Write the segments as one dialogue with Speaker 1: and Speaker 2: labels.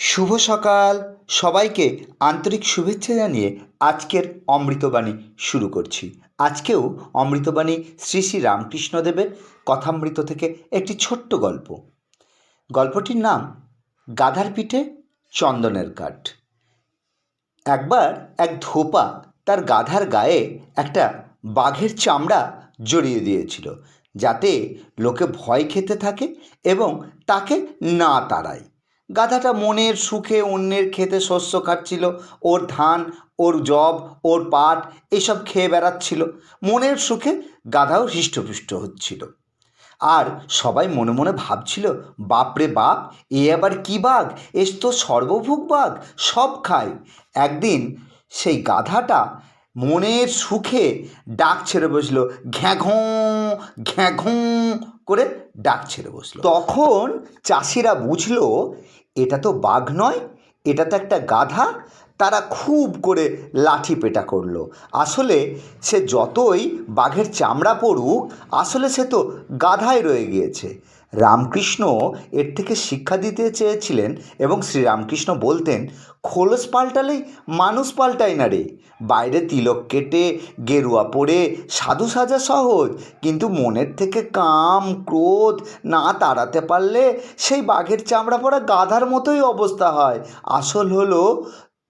Speaker 1: শুভ সকাল। সবাইকে আন্তরিক শুভেচ্ছা জানিয়ে আজকের অমৃতবাণী শুরু করছি। আজকেও অমৃতবাণী শ্রী শ্রী রামকৃষ্ণদেবের কথামৃত থেকে একটি ছোট্ট গল্প। গল্পটির নাম গাধার পিঠে চন্দনের কাঠ। একবার এক ধোপা তার গাধার গায়ে একটা বাঘের চামড়া জড়িয়ে দিয়েছিল, যাতে লোকে ভয় খেতে থাকে এবং তাকে না তাড়ায়। গাধাটা মনের সুখে অন্যের খেতে শস্য খাচ্ছিল, ওর ধান, ওর যব, ওর পাট এসব খেয়ে বেড়াচ্ছিল। মনের সুখে গাধাও হৃষ্টপুষ্ট হচ্ছিল। আর সবাই মনে মনে ভাবছিল, বাপরে বাপ, এ আবার কী বাঘ? এস তো সর্বভুক বাঘ, সব খায়। একদিন সেই গাধাটা মনের সুখে ডাক ছেড়ে বসলো, ঘ্যাঘোঁ ঘ্যাঘোঁ করে ডাক ছেড়ে বসলো। তখন চাষিরা বুঝলো এটা তো বাঘ নয়, এটা তো একটা গাধা। তারা খুব করে লাঠি পেটা করলো। আসলে সে যতই বাঘের চামড়া পড়ুক, আসলে সে তো গাধায় রয়ে গিয়েছে। রামকৃষ্ণ এর থেকে শিক্ষা দিতে চেয়েছিলেন এবং শ্রীরামকৃষ্ণ বলতেন, খোলস পাল্টালেই মানুষ পাল্টায় না রে। বাইরে তিলক কেটে গেরুয়া পরে সাধু সাজা সহজ, কিন্তু মনের থেকে কাম ক্রোধ না তাড়াতে পারলে সেই বাঘের চামড়া পরা গাধার মতোই অবস্থা হয়। আসল হলো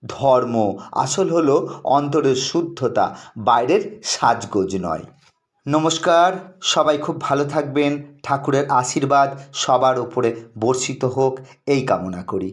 Speaker 1: ধর্ম, আসল হলো অন্তরের শুদ্ধতা, বাইরের সাজগোজ নয়। নমস্কার, সবাই খুব ভালো থাকবেন। ঠাকুরের আশীর্বাদ সবার ওপরে বর্ষিত হোক, এই কামনা করি।